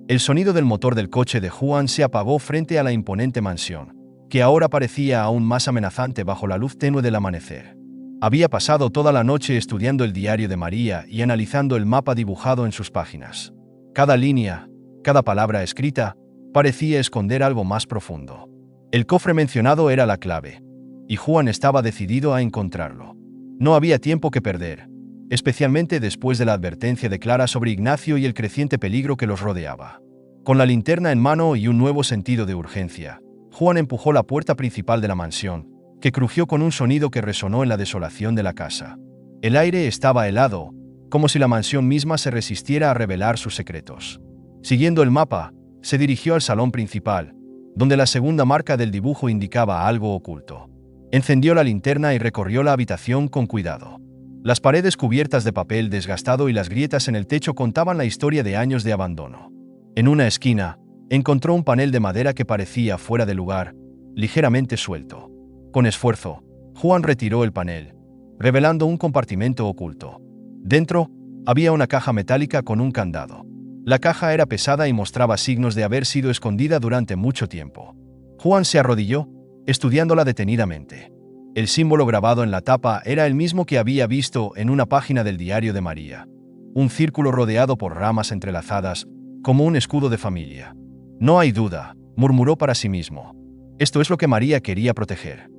El sonido del motor del coche de Juan se apagó frente a la imponente mansión, que ahora parecía aún más amenazante bajo la luz tenue del amanecer. Había pasado toda la noche estudiando el diario de María y analizando el mapa dibujado en sus páginas. Cada línea, cada palabra escrita, parecía esconder algo más profundo. El cofre mencionado era la clave, y Juan estaba decidido a encontrarlo. No había tiempo que perder, especialmente después de la advertencia de Clara sobre Ignacio y el creciente peligro que los rodeaba. Con la linterna en mano y un nuevo sentido de urgencia, Juan empujó la puerta principal de la mansión, que crujió con un sonido que resonó en la desolación de la casa. El aire estaba helado, como si la mansión misma se resistiera a revelar sus secretos. Siguiendo el mapa, se dirigió al salón principal, donde la segunda marca del dibujo indicaba algo oculto. Encendió la linterna y recorrió la habitación con cuidado. Las paredes cubiertas de papel desgastado y las grietas en el techo contaban la historia de años de abandono. En una esquina, encontró un panel de madera que parecía fuera de lugar, ligeramente suelto. Con esfuerzo, Juan retiró el panel, revelando un compartimento oculto. Dentro, había una caja metálica con un candado. La caja era pesada y mostraba signos de haber sido escondida durante mucho tiempo. Juan se arrodilló, estudiándola detenidamente. El símbolo grabado en la tapa era el mismo que había visto en una página del diario de María. Un círculo rodeado por ramas entrelazadas, como un escudo de familia. No hay duda, murmuró para sí mismo. Esto es lo que María quería proteger.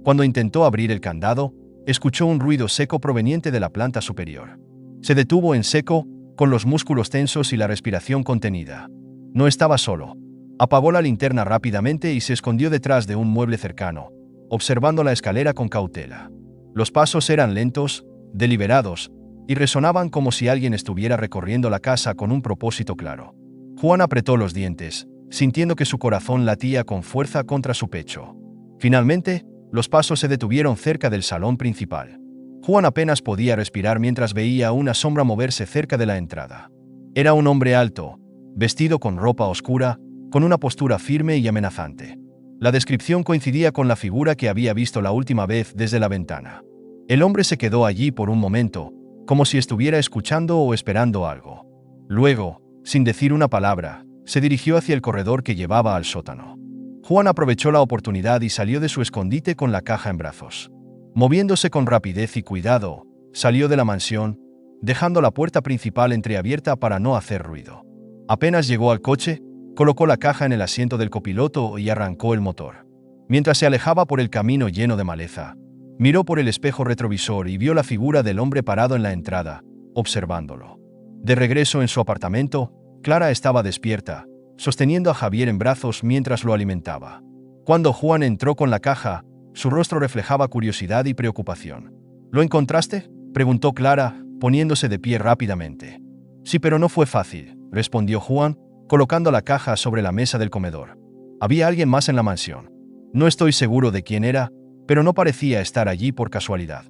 Cuando intentó abrir el candado, escuchó un ruido seco proveniente de la planta superior. Se detuvo en seco, con los músculos tensos y la respiración contenida. No estaba solo. Apagó la linterna rápidamente y se escondió detrás de un mueble cercano, observando la escalera con cautela. Los pasos eran lentos, deliberados, y resonaban como si alguien estuviera recorriendo la casa con un propósito claro. Juan apretó los dientes, sintiendo que su corazón latía con fuerza contra su pecho. Finalmente, los pasos se detuvieron cerca del salón principal. Juan apenas podía respirar mientras veía una sombra moverse cerca de la entrada. Era un hombre alto, vestido con ropa oscura, con una postura firme y amenazante. La descripción coincidía con la figura que había visto la última vez desde la ventana. El hombre se quedó allí por un momento, como si estuviera escuchando o esperando algo. Luego, sin decir una palabra, se dirigió hacia el corredor que llevaba al sótano. Juan aprovechó la oportunidad y salió de su escondite con la caja en brazos. Moviéndose con rapidez y cuidado, salió de la mansión, dejando la puerta principal entreabierta para no hacer ruido. Apenas llegó al coche, colocó la caja en el asiento del copiloto y arrancó el motor. Mientras se alejaba por el camino lleno de maleza, miró por el espejo retrovisor y vio la figura del hombre parado en la entrada, observándolo. De regreso en su apartamento, Clara estaba despierta, sosteniendo a Javier en brazos mientras lo alimentaba. Cuando Juan entró con la caja, su rostro reflejaba curiosidad y preocupación. ¿Lo encontraste?, preguntó Clara, poniéndose de pie rápidamente. Sí, pero no fue fácil, respondió Juan, colocando la caja sobre la mesa del comedor. Había alguien más en la mansión. No estoy seguro de quién era, pero no parecía estar allí por casualidad.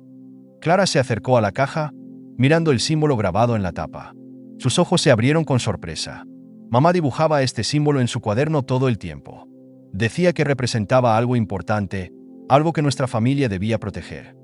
Clara se acercó a la caja, mirando el símbolo grabado en la tapa. Sus ojos se abrieron con sorpresa. Mamá dibujaba este símbolo en su cuaderno todo el tiempo. Decía que representaba algo importante, algo que nuestra familia debía proteger.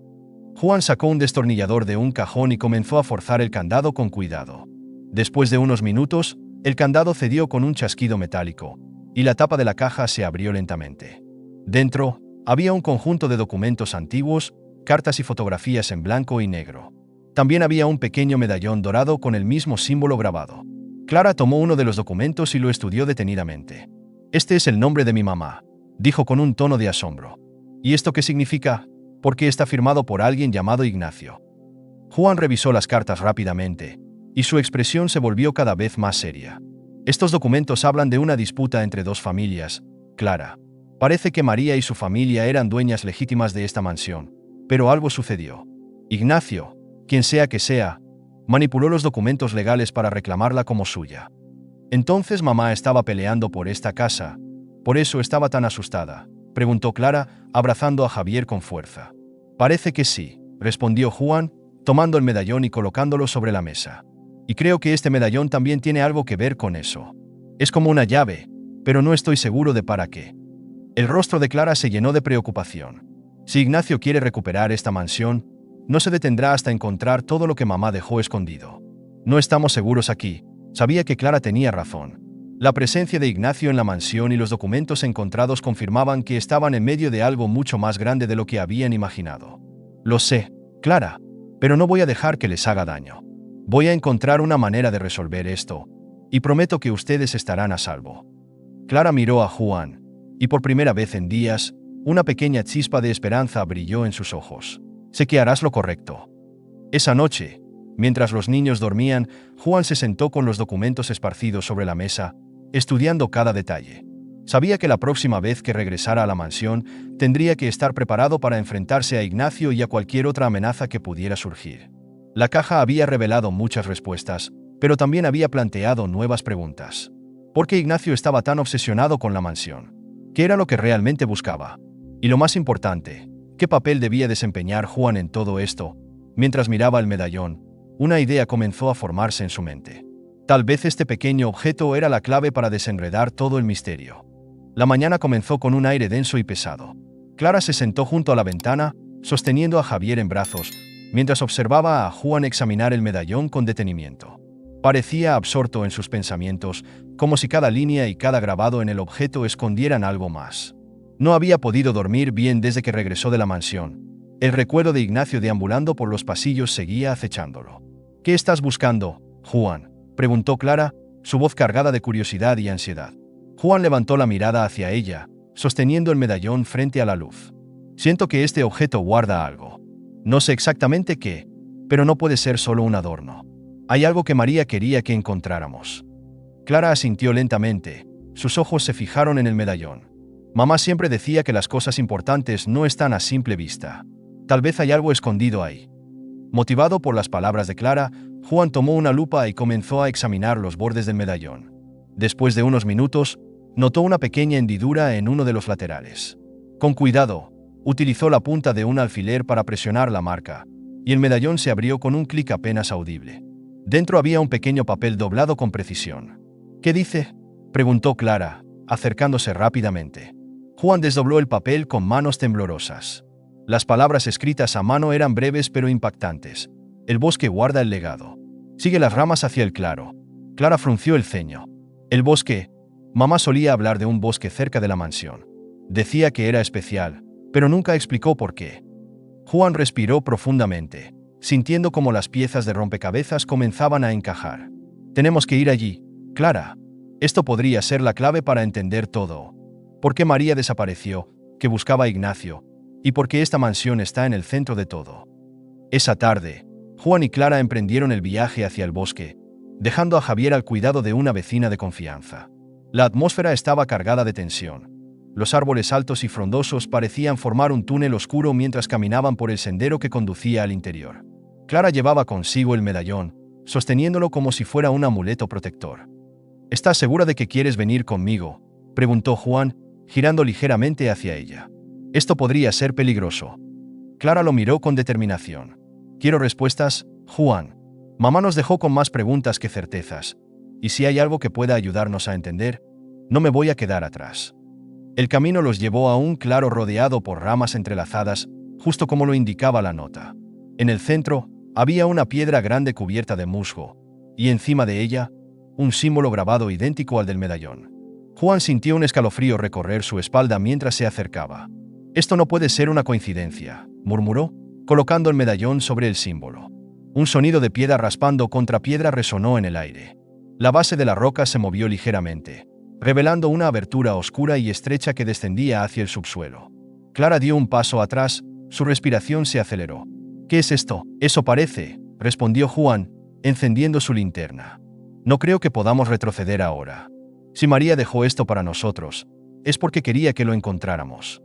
Juan sacó un destornillador de un cajón y comenzó a forzar el candado con cuidado. Después de unos minutos, el candado cedió con un chasquido metálico, y la tapa de la caja se abrió lentamente. Dentro, había un conjunto de documentos antiguos, cartas y fotografías en blanco y negro. También había un pequeño medallón dorado con el mismo símbolo grabado. Clara tomó uno de los documentos y lo estudió detenidamente. «Este es el nombre de mi mamá», dijo con un tono de asombro. «¿Y esto qué significa? Porque está firmado por alguien llamado Ignacio». Juan revisó las cartas rápidamente, y su expresión se volvió cada vez más seria. «Estos documentos hablan de una disputa entre dos familias, Clara. Parece que María y su familia eran dueñas legítimas de esta mansión, pero algo sucedió. Ignacio, quien sea que sea, manipuló los documentos legales para reclamarla como suya. Entonces mamá estaba peleando por esta casa, por eso estaba tan asustada», preguntó Clara, abrazando a Javier con fuerza. «Parece que sí», respondió Juan, tomando el medallón y colocándolo sobre la mesa. «Y creo que este medallón también tiene algo que ver con eso. Es como una llave, pero no estoy seguro de para qué». El rostro de Clara se llenó de preocupación. Si Ignacio quiere recuperar esta mansión, no se detendrá hasta encontrar todo lo que mamá dejó escondido. «No estamos seguros aquí». Sabía que Clara tenía razón. La presencia de Ignacio en la mansión y los documentos encontrados confirmaban que estaban en medio de algo mucho más grande de lo que habían imaginado. «Lo sé, Clara, pero no voy a dejar que les haga daño. Voy a encontrar una manera de resolver esto, y prometo que ustedes estarán a salvo». Clara miró a Juan, y por primera vez en días, una pequeña chispa de esperanza brilló en sus ojos. «Sé que harás lo correcto». Esa noche, mientras los niños dormían, Juan se sentó con los documentos esparcidos sobre la mesa, estudiando cada detalle. Sabía que la próxima vez que regresara a la mansión, tendría que estar preparado para enfrentarse a Ignacio y a cualquier otra amenaza que pudiera surgir. La caja había revelado muchas respuestas, pero también había planteado nuevas preguntas. ¿Por qué Ignacio estaba tan obsesionado con la mansión? ¿Qué era lo que realmente buscaba? Y lo más importante, ¿qué papel debía desempeñar Juan en todo esto? Mientras miraba el medallón, una idea comenzó a formarse en su mente. Tal vez este pequeño objeto era la clave para desenredar todo el misterio. La mañana comenzó con un aire denso y pesado. Clara se sentó junto a la ventana, sosteniendo a Javier en brazos, mientras observaba a Juan examinar el medallón con detenimiento. Parecía absorto en sus pensamientos, como si cada línea y cada grabado en el objeto escondieran algo más. No había podido dormir bien desde que regresó de la mansión. El recuerdo de Ignacio deambulando por los pasillos seguía acechándolo. «¿Qué estás buscando, Juan?», preguntó Clara, su voz cargada de curiosidad y ansiedad. Juan levantó la mirada hacia ella, sosteniendo el medallón frente a la luz. Siento que este objeto guarda algo. No sé exactamente qué, pero no puede ser solo un adorno. Hay algo que María quería que encontráramos. Clara asintió lentamente. Sus ojos se fijaron en el medallón. Mamá siempre decía que las cosas importantes no están a simple vista. Tal vez hay algo escondido ahí. Motivado por las palabras de Clara, Juan tomó una lupa y comenzó a examinar los bordes del medallón. Después de unos minutos, notó una pequeña hendidura en uno de los laterales. Con cuidado, utilizó la punta de un alfiler para presionar la marca, y el medallón se abrió con un clic apenas audible. Dentro había un pequeño papel doblado con precisión. ¿Qué dice?, preguntó Clara, acercándose rápidamente. Juan desdobló el papel con manos temblorosas. Las palabras escritas a mano eran breves pero impactantes. El bosque guarda el legado. Sigue las ramas hacia el claro. Clara frunció el ceño. El bosque. Mamá solía hablar de un bosque cerca de la mansión. Decía que era especial, pero nunca explicó por qué. Juan respiró profundamente, sintiendo como las piezas de rompecabezas comenzaban a encajar. Tenemos que ir allí, Clara. Esto podría ser la clave para entender todo. ¿Por qué María desapareció? ¿Qué buscaba Ignacio? ¿Y por qué esta mansión está en el centro de todo? Esa tarde, Juan y Clara emprendieron el viaje hacia el bosque, dejando a Javier al cuidado de una vecina de confianza. La atmósfera estaba cargada de tensión. Los árboles altos y frondosos parecían formar un túnel oscuro mientras caminaban por el sendero que conducía al interior. Clara llevaba consigo el medallón, sosteniéndolo como si fuera un amuleto protector. ¿Estás segura de que quieres venir conmigo?, preguntó Juan, girando ligeramente hacia ella. Esto podría ser peligroso. Clara lo miró con determinación. Quiero respuestas, Juan. Mamá nos dejó con más preguntas que certezas, y si hay algo que pueda ayudarnos a entender, no me voy a quedar atrás. El camino los llevó a un claro rodeado por ramas entrelazadas, justo como lo indicaba la nota. En el centro, había una piedra grande cubierta de musgo, y encima de ella, un símbolo grabado idéntico al del medallón. Juan sintió un escalofrío recorrer su espalda mientras se acercaba. «Esto no puede ser una coincidencia», murmuró, colocando el medallón sobre el símbolo. Un sonido de piedra raspando contra piedra resonó en el aire. La base de la roca se movió ligeramente, revelando una abertura oscura y estrecha que descendía hacia el subsuelo. Clara dio un paso atrás, su respiración se aceleró. «¿Qué es esto?». «Eso parece», respondió Juan, encendiendo su linterna. «No creo que podamos retroceder ahora. Si María dejó esto para nosotros, es porque quería que lo encontráramos».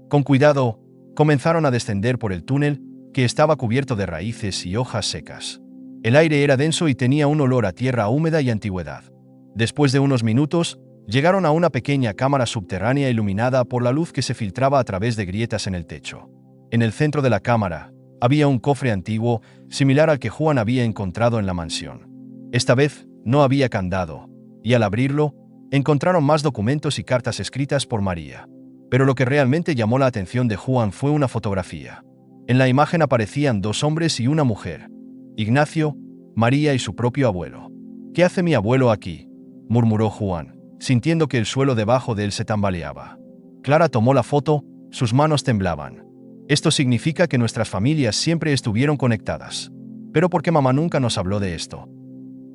Con cuidado, comenzaron a descender por el túnel, que estaba cubierto de raíces y hojas secas. El aire era denso y tenía un olor a tierra húmeda y antigüedad. Después de unos minutos, llegaron a una pequeña cámara subterránea iluminada por la luz que se filtraba a través de grietas en el techo. En el centro de la cámara, había un cofre antiguo, similar al que Juan había encontrado en la mansión. Esta vez, no había candado, y al abrirlo, encontraron más documentos y cartas escritas por María. Pero lo que realmente llamó la atención de Juan fue una fotografía. En la imagen aparecían dos hombres y una mujer: Ignacio, María y su propio abuelo. «¿Qué hace mi abuelo aquí?», murmuró Juan, sintiendo que el suelo debajo de él se tambaleaba. Clara tomó la foto, sus manos temblaban. «Esto significa que nuestras familias siempre estuvieron conectadas. Pero ¿por qué mamá nunca nos habló de esto?».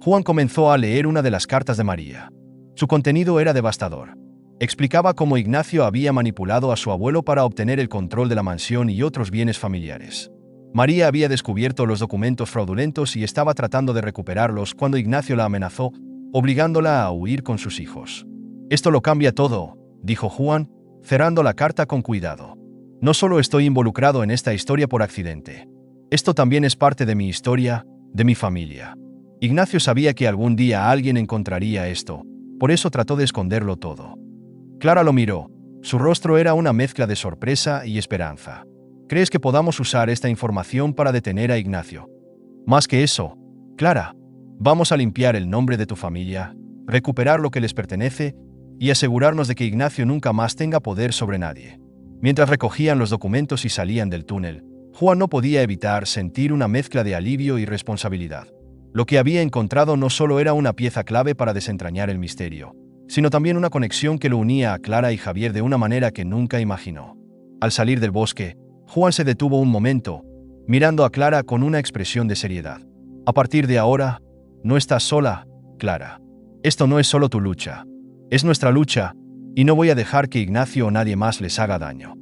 Juan comenzó a leer una de las cartas de María. Su contenido era devastador. Explicaba cómo Ignacio había manipulado a su abuelo para obtener el control de la mansión y otros bienes familiares. María había descubierto los documentos fraudulentos y estaba tratando de recuperarlos cuando Ignacio la amenazó, obligándola a huir con sus hijos. «Esto lo cambia todo», dijo Juan, cerrando la carta con cuidado. «No solo estoy involucrado en esta historia por accidente. Esto también es parte de mi historia, de mi familia». Ignacio sabía que algún día alguien encontraría esto, por eso trató de esconderlo todo. Clara lo miró. Su rostro era una mezcla de sorpresa y esperanza. «¿Crees que podamos usar esta información para detener a Ignacio?». «Más que eso, Clara, vamos a limpiar el nombre de tu familia, recuperar lo que les pertenece y asegurarnos de que Ignacio nunca más tenga poder sobre nadie». Mientras recogían los documentos y salían del túnel, Juan no podía evitar sentir una mezcla de alivio y responsabilidad. Lo que había encontrado no solo era una pieza clave para desentrañar el misterio, sino también una conexión que lo unía a Clara y Javier de una manera que nunca imaginó. Al salir del bosque, Juan se detuvo un momento, mirando a Clara con una expresión de seriedad. «A partir de ahora, no estás sola, Clara. Esto no es solo tu lucha. Es nuestra lucha, y no voy a dejar que Ignacio o nadie más les haga daño».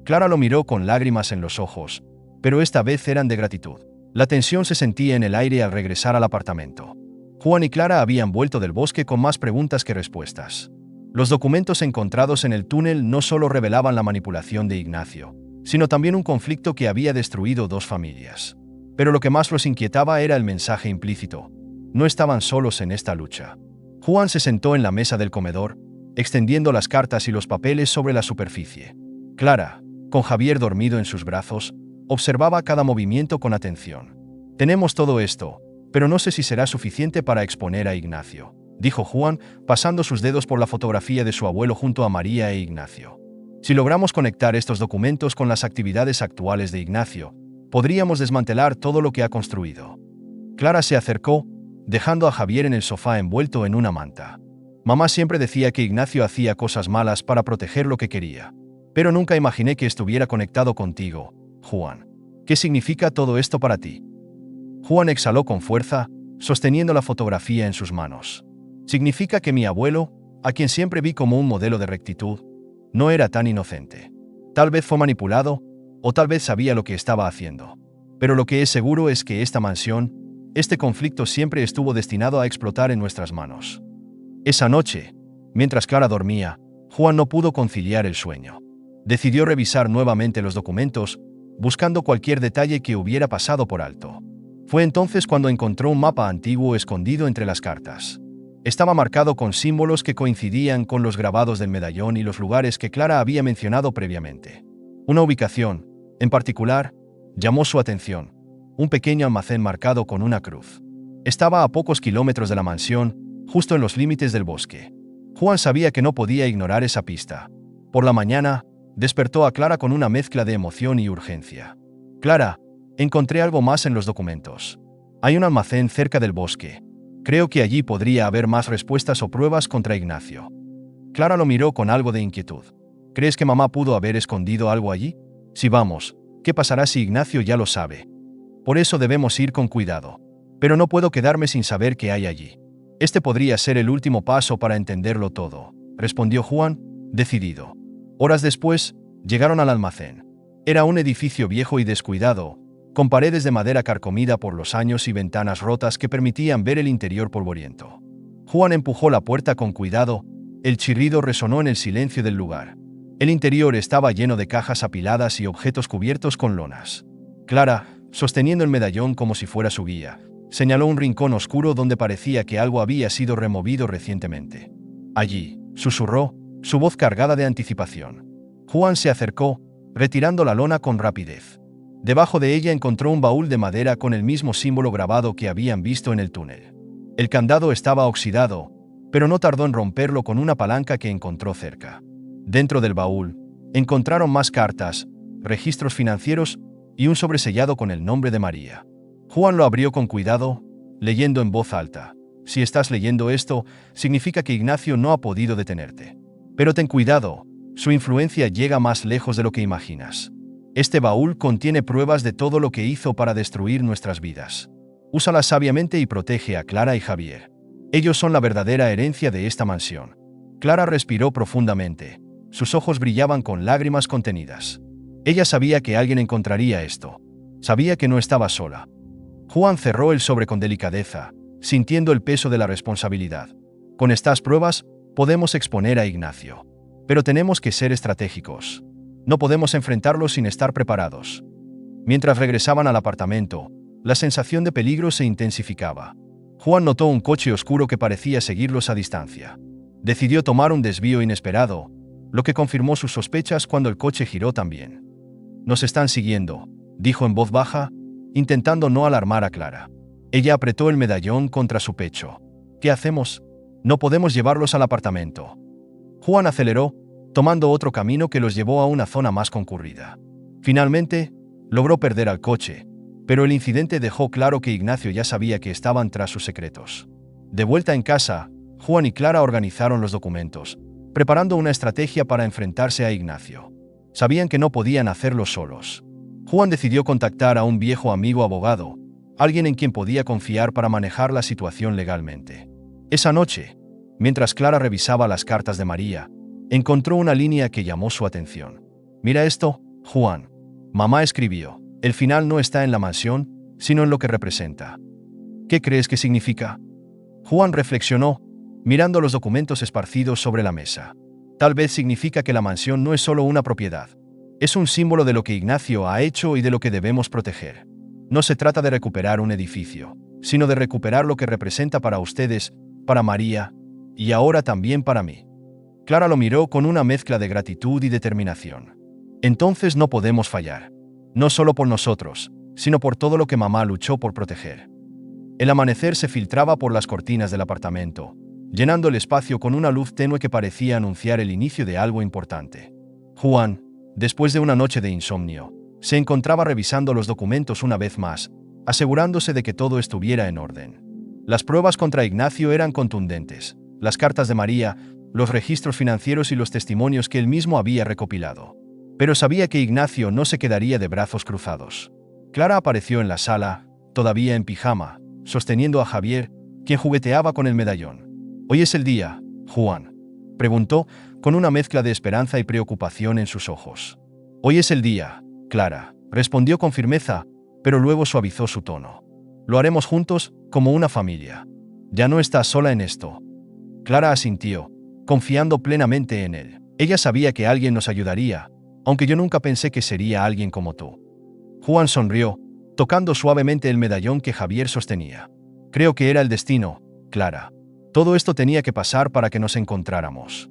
Clara lo miró con lágrimas en los ojos, pero esta vez eran de gratitud. La tensión se sentía en el aire al regresar al apartamento. Juan y Clara habían vuelto del bosque con más preguntas que respuestas. Los documentos encontrados en el túnel no solo revelaban la manipulación de Ignacio, sino también un conflicto que había destruido dos familias. Pero lo que más los inquietaba era el mensaje implícito. No estaban solos en esta lucha. Juan se sentó en la mesa del comedor, extendiendo las cartas y los papeles sobre la superficie. Clara, con Javier dormido en sus brazos, observaba cada movimiento con atención. «Tenemos todo esto, pero no sé si será suficiente para exponer a Ignacio», dijo Juan, pasando sus dedos por la fotografía de su abuelo junto a María e Ignacio. «Si logramos conectar estos documentos con las actividades actuales de Ignacio, podríamos desmantelar todo lo que ha construido». Clara se acercó, dejando a Javier en el sofá envuelto en una manta. «Mamá siempre decía que Ignacio hacía cosas malas para proteger lo que quería. Pero nunca imaginé que estuviera conectado contigo, Juan. ¿Qué significa todo esto para ti?» Juan exhaló con fuerza, sosteniendo la fotografía en sus manos. «Significa que mi abuelo, a quien siempre vi como un modelo de rectitud, no era tan inocente. Tal vez fue manipulado, o tal vez sabía lo que estaba haciendo. Pero lo que es seguro es que esta mansión, este conflicto siempre estuvo destinado a explotar en nuestras manos». Esa noche, mientras Clara dormía, Juan no pudo conciliar el sueño. Decidió revisar nuevamente los documentos, buscando cualquier detalle que hubiera pasado por alto. Fue entonces cuando encontró un mapa antiguo escondido entre las cartas. Estaba marcado con símbolos que coincidían con los grabados del medallón y los lugares que Clara había mencionado previamente. Una ubicación, en particular, llamó su atención: un pequeño almacén marcado con una cruz. Estaba a pocos kilómetros de la mansión, justo en los límites del bosque. Juan sabía que no podía ignorar esa pista. Por la mañana, despertó a Clara con una mezcla de emoción y urgencia. «Clara, encontré algo más en los documentos. Hay un almacén cerca del bosque. Creo que allí podría haber más respuestas o pruebas contra Ignacio». Clara lo miró con algo de inquietud. «¿Crees que mamá pudo haber escondido algo allí? Si vamos, ¿qué pasará si Ignacio ya lo sabe? Por eso debemos ir con cuidado. Pero no puedo quedarme sin saber qué hay allí. Este podría ser el último paso para entenderlo todo», respondió Juan, decidido. Horas después, llegaron al almacén. Era un edificio viejo y descuidado, con paredes de madera carcomida por los años y ventanas rotas que permitían ver el interior polvoriento. Juan empujó la puerta con cuidado, el chirrido resonó en el silencio del lugar. El interior estaba lleno de cajas apiladas y objetos cubiertos con lonas. Clara, sosteniendo el medallón como si fuera su guía, señaló un rincón oscuro donde parecía que algo había sido removido recientemente. «Allí», susurró, su voz cargada de anticipación. Juan se acercó, retirando la lona con rapidez. Debajo de ella encontró un baúl de madera con el mismo símbolo grabado que habían visto en el túnel. El candado estaba oxidado, pero no tardó en romperlo con una palanca que encontró cerca. Dentro del baúl, encontraron más cartas, registros financieros y un sobresellado con el nombre de María. Juan lo abrió con cuidado, leyendo en voz alta. «Si estás leyendo esto, significa que Ignacio no ha podido detenerte. Pero ten cuidado, su influencia llega más lejos de lo que imaginas. Este baúl contiene pruebas de todo lo que hizo para destruir nuestras vidas. Úsalas sabiamente y protege a Clara y Javier. Ellos son la verdadera herencia de esta mansión». Clara respiró profundamente. Sus ojos brillaban con lágrimas contenidas. Ella sabía que alguien encontraría esto. Sabía que no estaba sola. Juan cerró el sobre con delicadeza, sintiendo el peso de la responsabilidad. «Con estas pruebas, podemos exponer a Ignacio. Pero tenemos que ser estratégicos. No podemos enfrentarlo sin estar preparados». Mientras regresaban al apartamento, la sensación de peligro se intensificaba. Juan notó un coche oscuro que parecía seguirlos a distancia. Decidió tomar un desvío inesperado, lo que confirmó sus sospechas cuando el coche giró también. «Nos están siguiendo», dijo en voz baja, intentando no alarmar a Clara. Ella apretó el medallón contra su pecho. «¿Qué hacemos? No podemos llevarlos al apartamento». Juan aceleró, tomando otro camino que los llevó a una zona más concurrida. Finalmente, logró perder al coche, pero el incidente dejó claro que Ignacio ya sabía que estaban tras sus secretos. De vuelta en casa, Juan y Clara organizaron los documentos, preparando una estrategia para enfrentarse a Ignacio. Sabían que no podían hacerlo solos. Juan decidió contactar a un viejo amigo abogado, alguien en quien podía confiar para manejar la situación legalmente. Esa noche, mientras Clara revisaba las cartas de María, encontró una línea que llamó su atención. «Mira esto, Juan. Mamá escribió, el final no está en la mansión, sino en lo que representa. ¿Qué crees que significa? Juan reflexionó, mirando los documentos esparcidos sobre la mesa. Tal vez significa que la mansión no es solo una propiedad. Es un símbolo de lo que Ignacio ha hecho y de lo que debemos proteger. No se trata de recuperar un edificio, sino de recuperar lo que representa para ustedes, para María, y ahora también para mí. Clara lo miró con una mezcla de gratitud y determinación. Entonces no podemos fallar. No solo por nosotros, sino por todo lo que mamá luchó por proteger. El amanecer se filtraba por las cortinas del apartamento, llenando el espacio con una luz tenue que parecía anunciar el inicio de algo importante. Juan, después de una noche de insomnio, se encontraba revisando los documentos una vez más, asegurándose de que todo estuviera en orden. Las pruebas contra Ignacio eran contundentes, las cartas de María, los registros financieros y los testimonios que él mismo había recopilado. Pero sabía que Ignacio no se quedaría de brazos cruzados. Clara apareció en la sala, todavía en pijama, sosteniendo a Javier, quien jugueteaba con el medallón. «¿Hoy es el día, Juan?», preguntó, con una mezcla de esperanza y preocupación en sus ojos. «Hoy es el día, Clara», respondió con firmeza, pero luego suavizó su tono. «Lo haremos juntos, como una familia. Ya no estás sola en esto». Clara asintió, confiando plenamente en él. Ella sabía que alguien nos ayudaría, aunque yo nunca pensé que sería alguien como tú. Juan sonrió, tocando suavemente el medallón que Javier sostenía. «Creo que era el destino, Clara. Todo esto tenía que pasar para que nos encontráramos».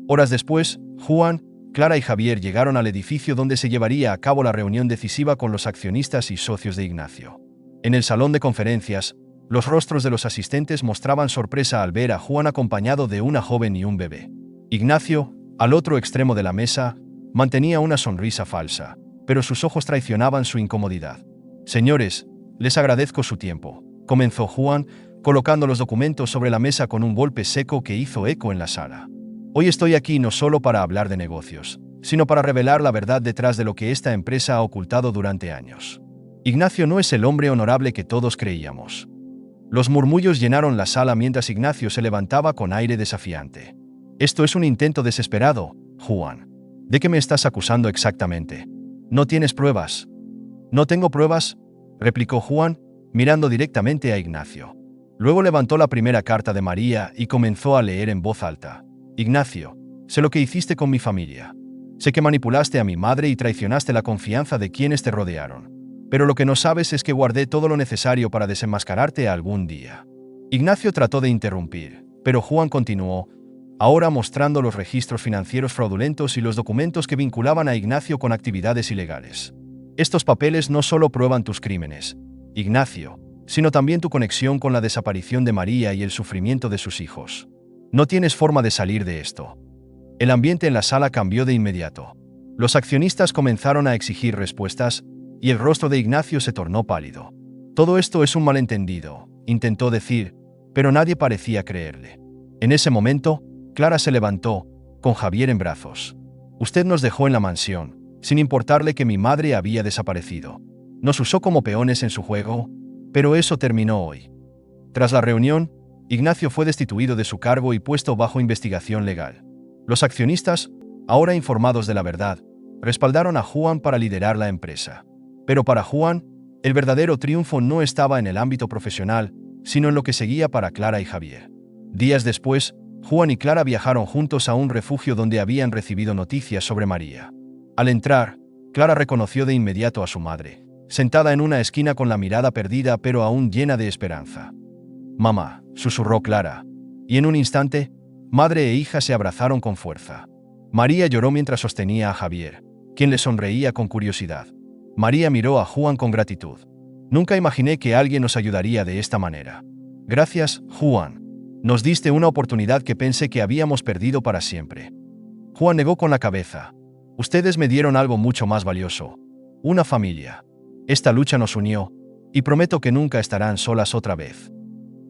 Horas después, Juan, Clara y Javier llegaron al edificio donde se llevaría a cabo la reunión decisiva con los accionistas y socios de Ignacio. En el salón de conferencias, los rostros de los asistentes mostraban sorpresa al ver a Juan acompañado de una joven y un bebé. Ignacio, al otro extremo de la mesa, mantenía una sonrisa falsa, pero sus ojos traicionaban su incomodidad. «Señores, les agradezco su tiempo», comenzó Juan, colocando los documentos sobre la mesa con un golpe seco que hizo eco en la sala. «Hoy estoy aquí no solo para hablar de negocios, sino para revelar la verdad detrás de lo que esta empresa ha ocultado durante años. Ignacio no es el hombre honorable que todos creíamos». Los murmullos llenaron la sala mientras Ignacio se levantaba con aire desafiante. «Esto es un intento desesperado, Juan. ¿De qué me estás acusando exactamente? ¿No tienes pruebas?» «No tengo pruebas», replicó Juan, mirando directamente a Ignacio. Luego levantó la primera carta de María y comenzó a leer en voz alta. «Ignacio, sé lo que hiciste con mi familia. Sé que manipulaste a mi madre y traicionaste la confianza de quienes te rodearon. Pero lo que no sabes es que guardé todo lo necesario para desenmascararte algún día». Ignacio trató de interrumpir, pero Juan continuó, ahora mostrando los registros financieros fraudulentos y los documentos que vinculaban a Ignacio con actividades ilegales. «Estos papeles no solo prueban tus crímenes, Ignacio, sino también tu conexión con la desaparición de María y el sufrimiento de sus hijos. No tienes forma de salir de esto». El ambiente en la sala cambió de inmediato. Los accionistas comenzaron a exigir respuestas, y el rostro de Ignacio se tornó pálido. «Todo esto es un malentendido», intentó decir, pero nadie parecía creerle. En ese momento, Clara se levantó, con Javier en brazos. «Usted nos dejó en la mansión, sin importarle que mi madre había desaparecido. Nos usó como peones en su juego, pero eso terminó hoy». Tras la reunión, Ignacio fue destituido de su cargo y puesto bajo investigación legal. Los accionistas, ahora informados de la verdad, respaldaron a Juan para liderar la empresa. Pero para Juan, el verdadero triunfo no estaba en el ámbito profesional, sino en lo que seguía para Clara y Javier. Días después, Juan y Clara viajaron juntos a un refugio donde habían recibido noticias sobre María. Al entrar, Clara reconoció de inmediato a su madre, sentada en una esquina con la mirada perdida pero aún llena de esperanza. «Mamá», susurró Clara, y en un instante, madre e hija se abrazaron con fuerza. María lloró mientras sostenía a Javier, quien le sonreía con curiosidad. María miró a Juan con gratitud. «Nunca imaginé que alguien nos ayudaría de esta manera. Gracias, Juan. Nos diste una oportunidad que pensé que habíamos perdido para siempre». Juan negó con la cabeza. «Ustedes me dieron algo mucho más valioso. Una familia. Esta lucha nos unió, y prometo que nunca estarán solas otra vez».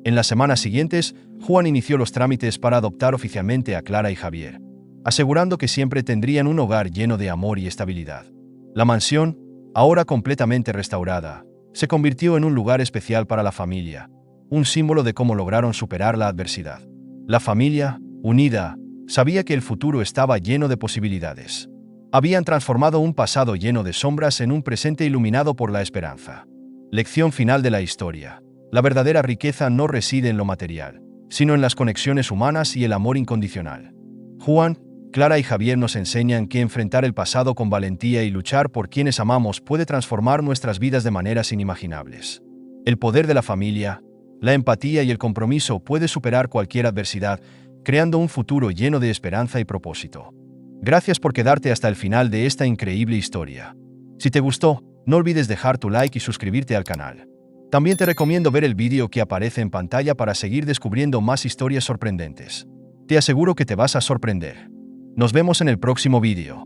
En las semanas siguientes, Juan inició los trámites para adoptar oficialmente a Clara y Javier, asegurando que siempre tendrían un hogar lleno de amor y estabilidad. La mansión, ahora completamente restaurada, se convirtió en un lugar especial para la familia, un símbolo de cómo lograron superar la adversidad. La familia, unida, sabía que el futuro estaba lleno de posibilidades. Habían transformado un pasado lleno de sombras en un presente iluminado por la esperanza. Lección final de la historia. La verdadera riqueza no reside en lo material, sino en las conexiones humanas y el amor incondicional. Juan, Clara y Javier nos enseñan que enfrentar el pasado con valentía y luchar por quienes amamos puede transformar nuestras vidas de maneras inimaginables. El poder de la familia, la empatía y el compromiso puede superar cualquier adversidad, creando un futuro lleno de esperanza y propósito. Gracias por quedarte hasta el final de esta increíble historia. Si te gustó, no olvides dejar tu like y suscribirte al canal. También te recomiendo ver el vídeo que aparece en pantalla para seguir descubriendo más historias sorprendentes. Te aseguro que te vas a sorprender. Nos vemos en el próximo vídeo.